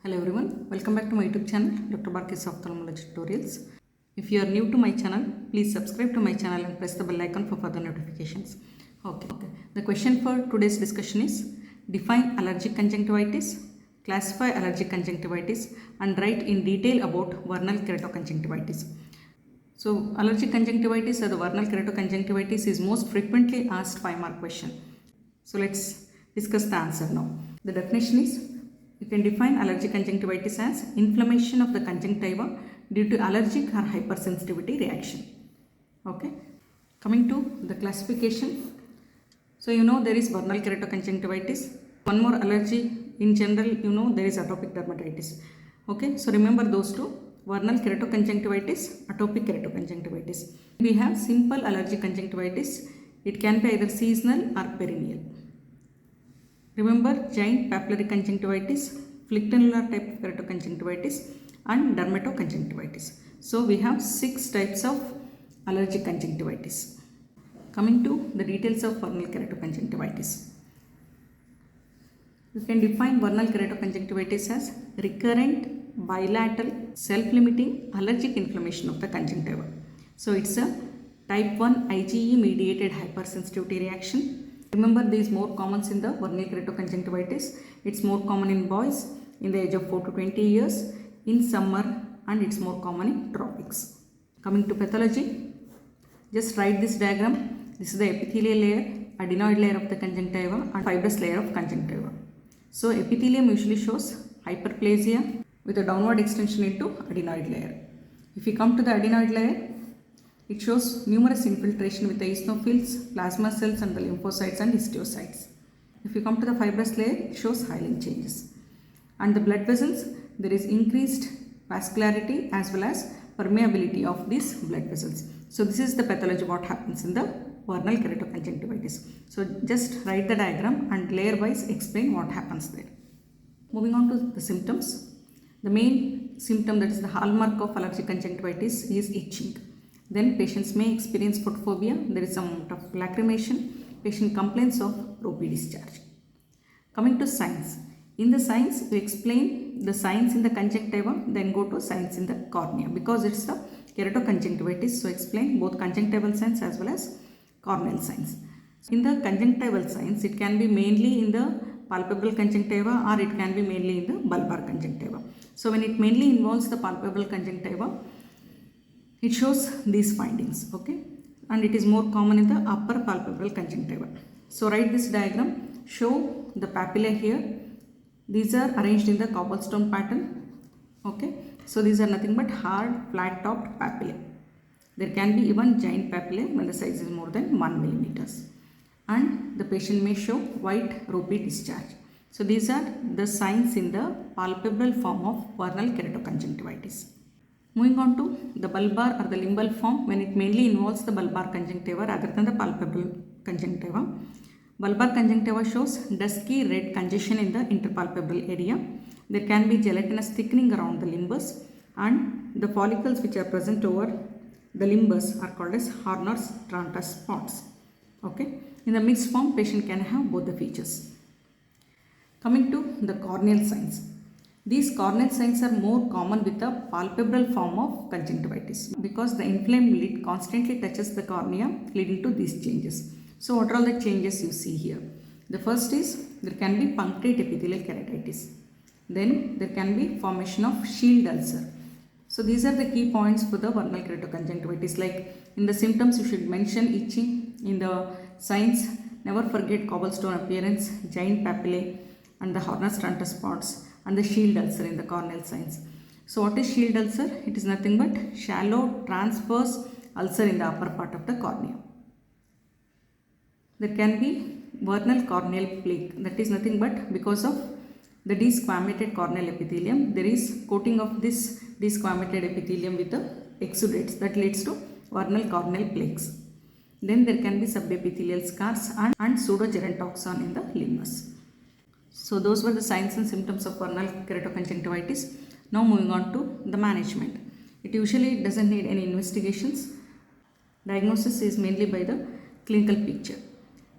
Hello everyone, welcome back to my YouTube channel Dr. Barkis Ophthalmology Tutorials. If you are new to my channel, please subscribe to my channel and press the bell icon for further notifications. Okay. The question for today's discussion is define allergic conjunctivitis, classify allergic conjunctivitis and write in detail about vernal keratoconjunctivitis. So allergic conjunctivitis or the vernal keratoconjunctivitis is most frequently asked 5-mark question. So let's discuss the answer now. The definition is you can define allergic conjunctivitis as inflammation of the conjunctiva due to allergic or hypersensitivity reaction. Okay. Coming to the classification. So there is vernal keratoconjunctivitis. One more allergy in general, there is atopic dermatitis. Okay. So remember those two. Vernal keratoconjunctivitis, atopic keratoconjunctivitis. We have simple allergic conjunctivitis. It can be either seasonal or perennial. Remember giant papillary conjunctivitis, flictinular type of keratoconjunctivitis and dermatoconjunctivitis. So we have 6 types of allergic conjunctivitis. Coming to the details of vernal keratoconjunctivitis. You can define vernal keratoconjunctivitis as recurrent, bilateral, self-limiting allergic inflammation of the conjunctiva. So it's a type 1 IgE mediated hypersensitivity reaction. Remember, these more common in the vernal keratoconjunctivitis. It's more common in boys in the age of 4 to 20 years, in summer, and it's more common in tropics. Coming to pathology, just write this diagram. This is the epithelial layer, adenoid layer of the conjunctiva and fibrous layer of conjunctiva. So epithelium usually shows hyperplasia with a downward extension into adenoid layer. If you come to the adenoid layer, it shows numerous infiltration with the eosinophils, plasma cells and the lymphocytes and histiocytes. If you come to the fibrous layer, it shows hyaline changes. And the blood vessels, there is increased vascularity as well as permeability of these blood vessels. So this is the pathology what happens in the vernal keratoconjunctivitis. So just write the diagram and layer wise explain what happens there. Moving on to the symptoms. The main symptom, that is the hallmark of allergic conjunctivitis, is itching. Then patients may experience photophobia, there is some amount of lacrimation, patient complains of ropey discharge. Coming to signs. In the signs, we explain the signs in the conjunctiva, then go to signs in the cornea because it's the keratoconjunctivitis. So explain both conjunctival signs as well as corneal signs. In the conjunctival signs, it can be mainly in the palpebral conjunctiva or it can be mainly in the bulbar conjunctiva. So when it mainly involves the palpebral conjunctiva, it shows these findings, okay, and it is more common in the upper palpebral conjunctiva. So write this diagram, show the papillae here. These are arranged in the cobblestone pattern, okay. So these are nothing but hard, flat-topped papillae. There can be even giant papillae when the size is more than 1 millimeters. And the patient may show white ropey discharge. So these are the signs in the palpebral form of vernal keratoconjunctivitis. Moving on to the bulbar or the limbal form, when it mainly involves the bulbar conjunctiva rather than the palpebral conjunctiva. Bulbar conjunctiva shows dusky red congestion in the interpalpebral area. There can be gelatinous thickening around the limbus and the follicles which are present over the limbus are called as Horner's Trantas spots. Okay. In the mixed form, patient can have both the features. Coming to the corneal signs. These corneal signs are more common with the palpebral form of conjunctivitis because the inflamed lid constantly touches the cornea, leading to these changes. So what are all the changes you see here? The first is there can be punctate epithelial keratitis. Then there can be formation of shield ulcer. So these are the key points for the vernal keratoconjunctivitis. Like in the symptoms you should mention itching. In the signs, never forget cobblestone appearance, giant papillae and the Horner's Trantas spots and the shield ulcer in the corneal signs. So what is shield ulcer? It is nothing but shallow transverse ulcer in the upper part of the cornea. There can be vernal corneal plaque. That is nothing but because of the desquamated corneal epithelium, there is coating of this desquamated epithelium with the exudates that leads to vernal corneal plaques. Then there can be subepithelial scars and pseudogerontoxin in the limbus. So those were the signs and symptoms of vernal keratoconjunctivitis. Now moving on to the management. It usually doesn't need any investigations. Diagnosis is mainly by the clinical picture.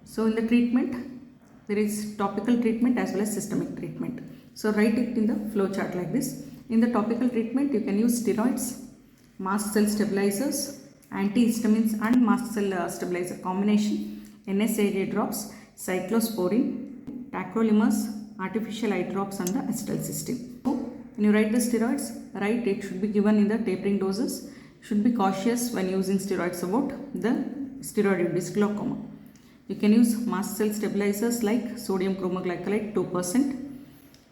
So in the treatment, there is topical treatment as well as systemic treatment. So write it in the flow chart like this. In the topical treatment, you can use steroids, mast cell stabilizers, antihistamines and mast cell stabilizer combination, NSAID drops, cyclosporine, tacrolimus, artificial eye drops and the acetylcysteine. So when you write the steroids, write it should be given in the tapering doses. Should be cautious when using steroids about the steroid-induced glaucoma. You can use mast cell stabilizers like sodium chromoglycolate 2%,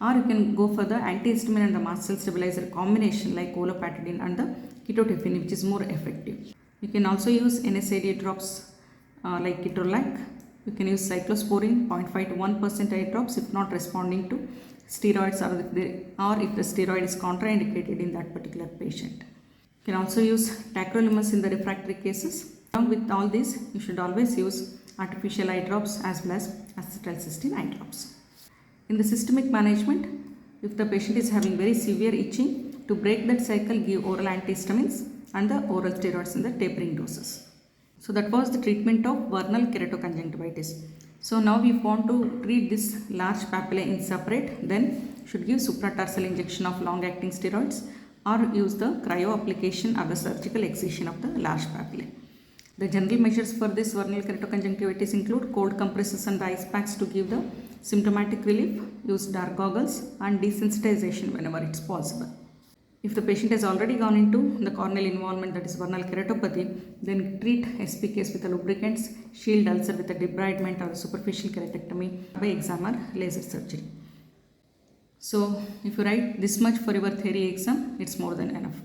or you can go for the antihistamine and the mast cell stabilizer combination like olopatadine and the ketotifen, which is more effective. You can also use NSAID drops like ketorolac. You can use cyclosporine 0.5 to 1% eye drops if not responding to steroids, or if the steroid is contraindicated in that particular patient. You can also use tacrolimus in the refractory cases. Along with all these, you should always use artificial eye drops as well as acetylcysteine eye drops. In the systemic management, if the patient is having very severe itching, to break that cycle, give oral antihistamines and the oral steroids in the tapering doses. So that was the treatment of vernal keratoconjunctivitis. So now we want to treat this large papillae in separate, then should give supratarsal injection of long-acting steroids or use the cryo application or the surgical excision of the large papillae. The general measures for this vernal keratoconjunctivitis include cold compresses and the ice packs to give the symptomatic relief, use dark goggles and desensitization whenever it's possible. If the patient has already gone into the corneal involvement, that is vernal keratopathy, then treat SPKs with the lubricants, shield ulcer with a debridement or superficial keratectomy by exam or laser surgery. So if you write this much for your theory exam, it's more than enough.